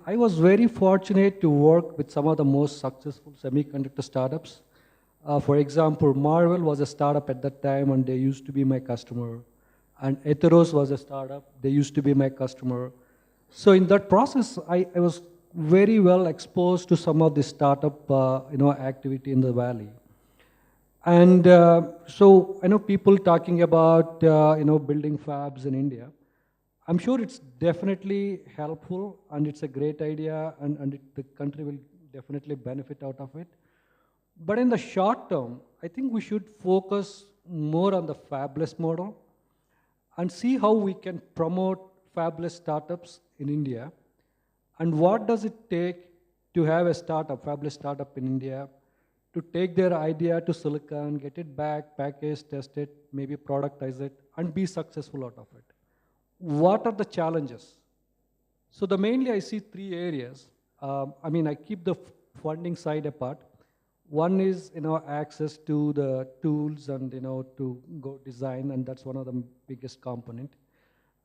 I was very fortunate to work with some of the most successful semiconductor startups. For example, Marvell was a startup at that time, and they used to be my customer. And Etheros was a startup; they used to be my customer. So in that process, I was very well exposed to some of the startup, activity in the valley. And so I know people talking about building fabs in India. I'm sure it's definitely helpful and it's a great idea, and the country will definitely benefit out of it. But in the short term, I think we should focus more on the fabless model and see how we can promote fabless startups in India. And what does it take to have a startup, fabless startup in India, to take their idea to silicon, get it back, package, test it, maybe productize it, and be successful out of it? What are the challenges? So the mainly I see three areas. I keep the funding side apart. One is access to the tools and to go design, and that's one of the biggest component.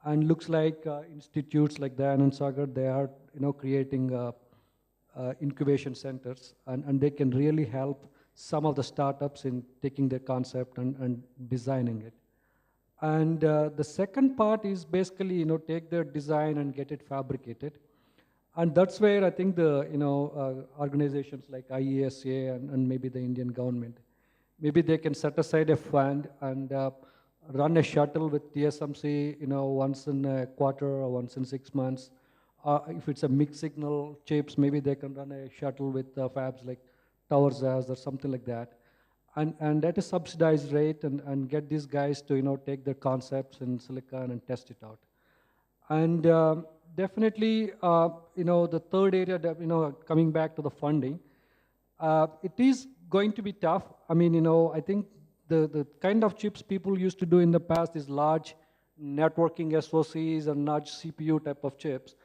And looks like institutes like Dayan and Sagar, they are creating incubation centers, and they can really help some of the startups in taking their concept and designing it. And the second part is basically, take their design and get it fabricated. And that's where I think the, organizations like IESA and maybe the Indian government, maybe they can set aside a fund and run a shuttle with TSMC, once in a quarter or once in 6 months. If it's a mixed signal chips, maybe they can run a shuttle with fabs like Towers or something like that, and at a subsidized rate, and get these guys to take their concepts in silicon and test it out. And definitely, the third area that coming back to the funding, it is going to be tough. I think the kind of chips people used to do in the past is large networking SoCs and large CPU type of chips.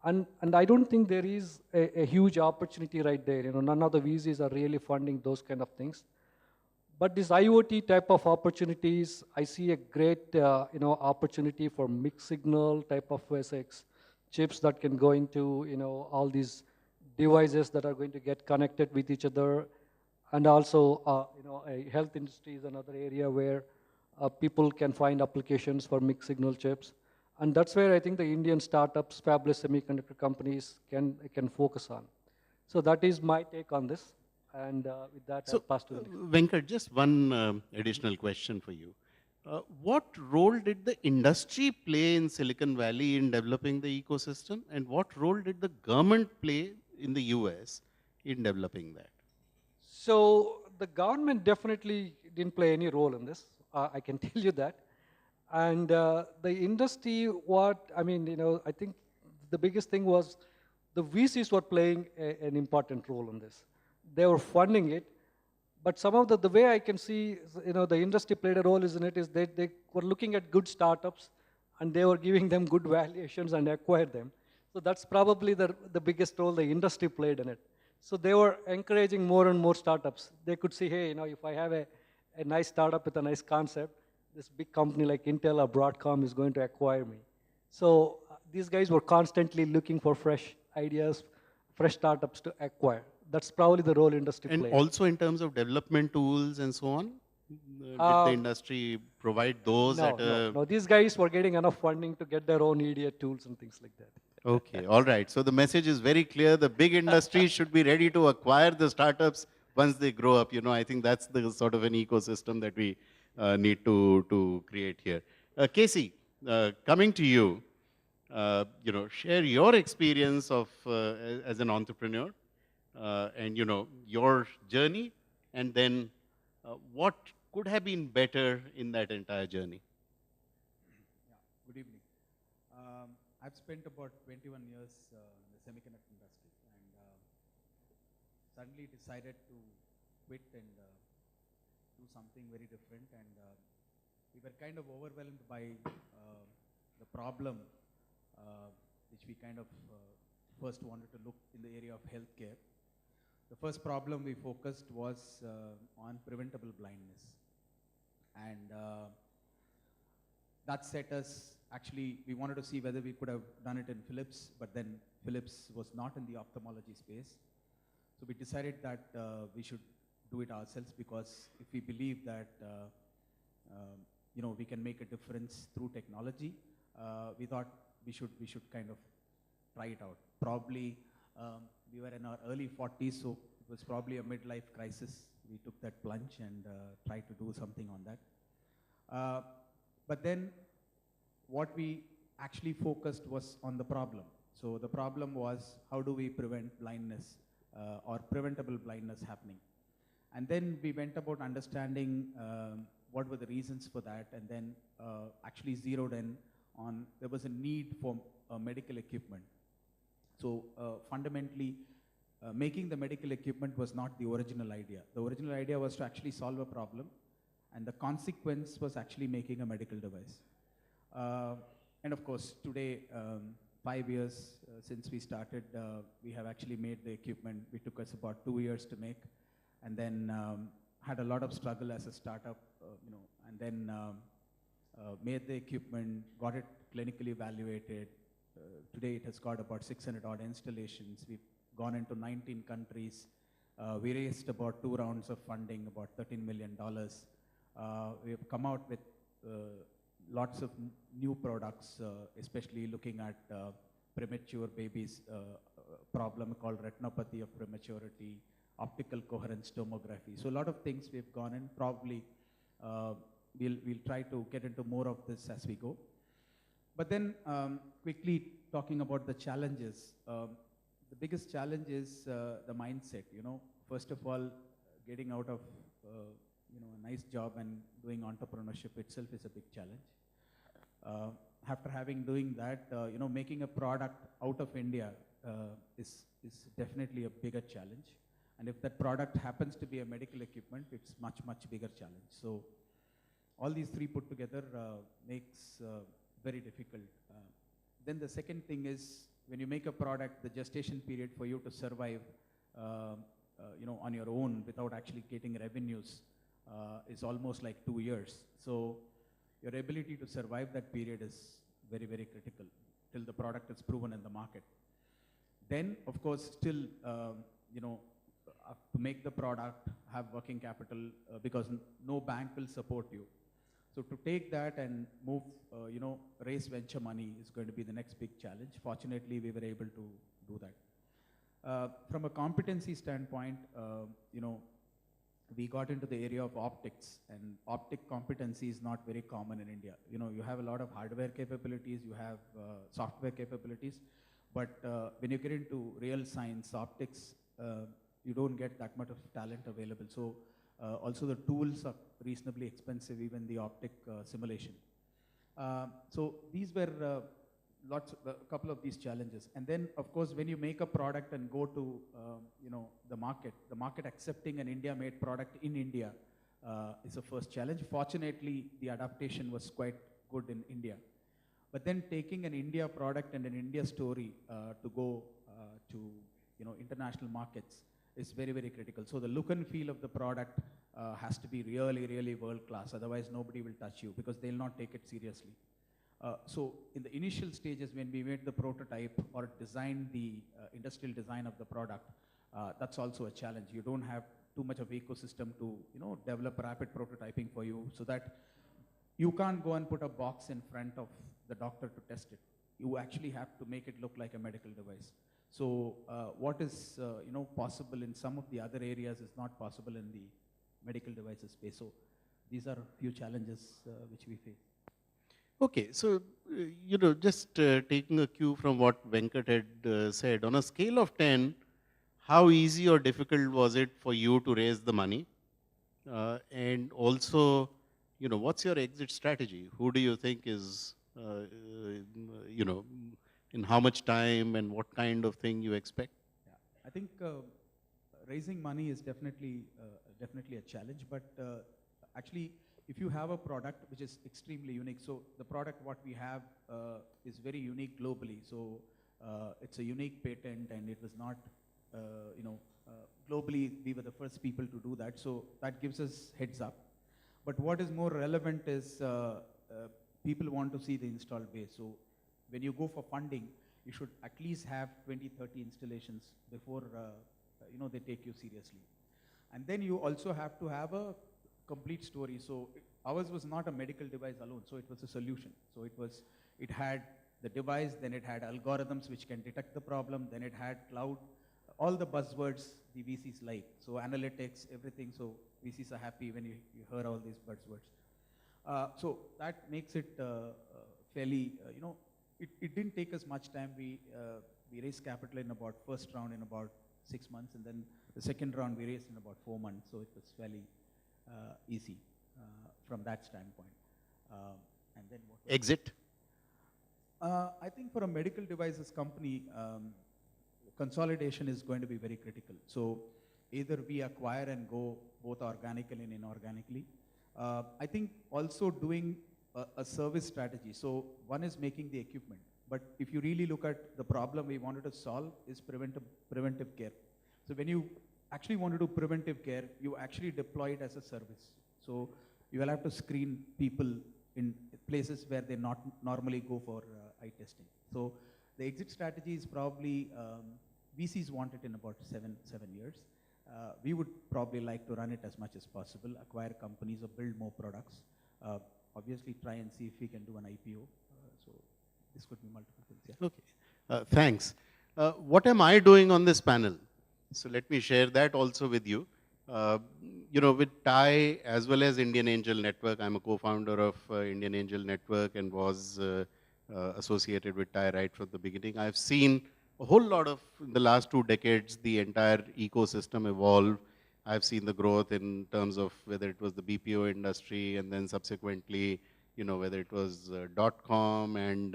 And I don't think there is a huge opportunity right there. None of the VCs are really funding those kind of things. But this IoT type of opportunities, I see a great opportunity for mixed signal type of SX chips that can go into all these devices that are going to get connected with each other. And also a health industry is another area where people can find applications for mixed signal chips. And that's where I think the Indian startups, fabless semiconductor companies can focus on. So that is my take on this. And with that, I'll So, pass to the next. Venkat, just one additional question for you. What role did the industry play in Silicon Valley in developing the ecosystem, and what role did the government play in the US in developing that? So the government definitely didn't play any role in this. I can tell you that. And the industry, I think the biggest thing was the VCs were playing an important role in this. They were funding it, but some of the way I can see, the industry played a role is in it is they were looking at good startups and they were giving them good valuations and acquired them. So that's probably the biggest role the industry played in it. So they were encouraging more and more startups. They could see, hey, if I have a nice startup with a nice concept, this big company like Intel or Broadcom is going to acquire me. So these guys were constantly looking for fresh ideas, fresh startups to acquire. That's probably the role industry And played. also in terms of development tools and so on, did the Uh, industry provide those at a... no. These guys were getting enough funding to get their own EDA tools and things like Okay, all right. So the message is very clear. The big industries should be ready to acquire the startups once they grow up. I think that's the sort of an ecosystem that we need to create here. Casey, coming to you, share your experience of as an entrepreneur and your journey, and then what could have been better in that entire journey. Yeah, good evening. I've spent about 21 years in the semiconductor industry, and suddenly decided to quit and do something very different. And we were kind of overwhelmed by the problem, which we kind of first wanted to look in the area of healthcare. The first problem we focused was on preventable blindness. And that set us, actually, we wanted to see whether we could have done it in Philips, but then Philips was not in the ophthalmology space. So we decided that we should do it ourselves, because if we believe that we can make a difference through technology, we thought we should kind of try it out. Probably we were in our early 40s, so it was probably a midlife crisis. We took that plunge and tried to do something on that. But then what we actually focused was on the problem. So the problem was, how do we prevent blindness or preventable blindness happening? And then we went about understanding what were the reasons for that, and then actually zeroed in on there was a need for medical equipment. So fundamentally, making the medical equipment was not the original idea. The original idea was to actually solve a problem, and the consequence was actually making a medical device. And of course, today, 5 years since we started, we have actually made the equipment. It took us about 2 years to make, and then had a lot of struggle as a startup, and then made the equipment, got it clinically evaluated. Today it has got about 600 odd installations. We've gone into 19 countries. We raised about 2 rounds of funding, about $13 million. We have come out with lots of new products, especially looking at premature babies, problem called retinopathy of prematurity, optical coherence tomography. So a lot of things we've gone in. Probably we'll try to get into more of this as we go. But then quickly talking about the challenges. The biggest challenge is the mindset. First of all, getting out of a nice job and doing entrepreneurship itself is a big challenge. After doing that, making a product out of India is definitely a bigger challenge. And if that product happens to be a medical equipment, it's much bigger challenge. So all these three put together makes very difficult. Then the second thing is, when you make a product, the gestation period for you to survive on your own without actually getting revenues is almost like 2 years. So your ability to survive that period is very critical till the product is proven in the market. Then, of course, still, to make the product, have working capital, because no bank will support you. So to take that and move, raise venture money is going to be the next big challenge. Fortunately, we were able to do that. From a competency standpoint, we got into the area of optics, and optic competency is not very common in India. You have a lot of hardware capabilities, you have software capabilities, but when you get into real science, optics, you don't get that much of talent available. So also the tools are reasonably expensive, even the optic simulation. So these were a couple of these challenges. And then, of course, when you make a product and go to the market accepting an India-made product in India is the first challenge. Fortunately, the adaptation was quite good in India. But then taking an India product and an India story to go to international markets is very critical. So the look and feel of the product has to be really world class. Otherwise, nobody will touch you, because they'll not take it seriously. So in the initial stages, when we made the prototype or designed the industrial design of the product, that's also a challenge. You don't have too much of ecosystem to develop rapid prototyping for you, so that you can't go and put a box in front of the doctor to test it. You actually have to make it look like a medical device. So what is possible in some of the other areas is not possible in the medical devices space. So these are a few challenges which we face. Okay, so just taking a cue from what Venkat had said, on a scale of 10, how easy or difficult was it for you to raise the money? And also, what's your exit strategy? Who do you think is, in how much time and what kind of thing you expect? Yeah, I think raising money is definitely a challenge, but actually, if you have a product which is extremely unique, so the product what we have is very unique globally. So it's a unique patent, and it was not, globally we were the first people to do that. So that gives us heads up. But what is more relevant is people want to see the install base. So when you go for funding, you should at least have 20, 30 installations before they take you seriously. And then you also have to have a complete story. So ours was not a medical device alone, so it was a solution. So it had the device, then it had algorithms which can detect the problem, then it had cloud, all the buzzwords the VCs like. So analytics, everything. So VCs are happy when you hear all these buzzwords. So that makes it fairly, it didn't take us much time. We raised capital in about first round in about 6 months, and then the second round we raised in about 4 months. So it was fairly easy from that standpoint. And then what Exit? I think for a medical devices company, consolidation is going to be very critical. So either we acquire and go both organically and inorganically. I think also doing a service strategy. So one is making the equipment, but if you really look at the problem we wanted to solve is preventive care. So when you actually want to do preventive care, you actually deploy it as a service. So you will have to screen people in places where they not normally go for eye testing. So the exit strategy is probably, VCs want it in about seven years. We would probably like to run it as much as possible, acquire companies or build more products. Obviously try and see if we can do an IPO. So this could be multiple things, yeah. Okay, thanks. What am I doing on this panel? So let me share that also with you. With TIE as well as Indian Angel Network, I'm a co-founder of Indian Angel Network and was associated with TIE right from the beginning. I've seen a whole lot of, in the last 2 decades, the entire ecosystem evolve. I've seen the growth in terms of whether it was the BPO industry and then subsequently, whether it was .com and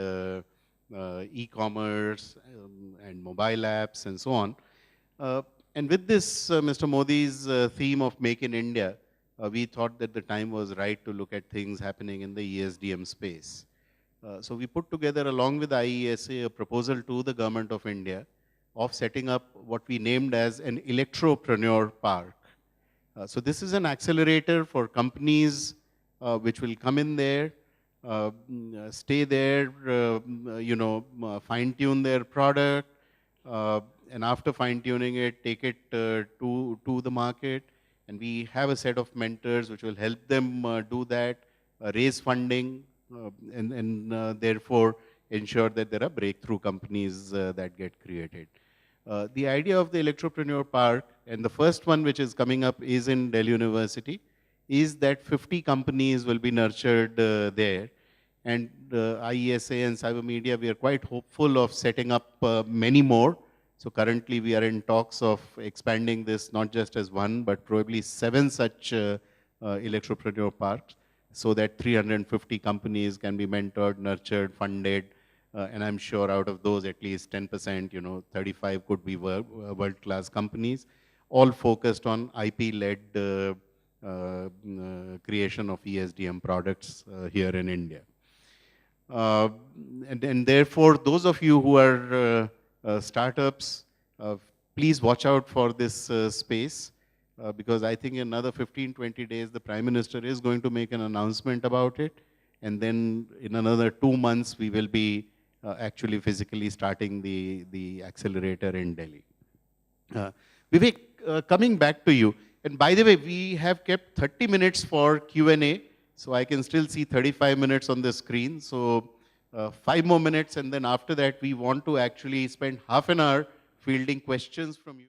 e-commerce and mobile apps and so on. And with this, Mr. Modi's theme of Make in India, we thought that the time was right to look at things happening in the ESDM space. So we put together, along with IESA, a proposal to the Government of India of setting up what we named as an Electropreneur Park. So this is an accelerator for companies which will come in there, stay there, fine-tune their product, and after fine-tuning it, take it to the market. And we have a set of mentors which will help them do that, raise funding, and therefore ensure that there are breakthrough companies that get created. The idea of the Electropreneur Park, and the first one which is coming up is in Delhi University, is that 50 companies will be nurtured there. And IESA and Cyber Media, we are quite hopeful of setting up many more. So currently we are in talks of expanding this not just as 1, but probably 7 such Electropreneur Parks, so that 350 companies can be mentored, nurtured, funded, and I'm sure out of those at least 10%, 35 could be world-class companies, all focused on IP-led creation of ESDM products here in India. And therefore, those of you who are startups, please watch out for this space. Because I think in another 15, 20 days, the Prime Minister is going to make an announcement about it. And then in another 2 months, we will be actually physically starting the accelerator in Delhi. Vivek, coming back to you. And by the way, we have kept 30 minutes for Q&A. So I can still see 35 minutes on the screen. So 5 more minutes. And then after that, we want to actually spend half an hour fielding questions from you.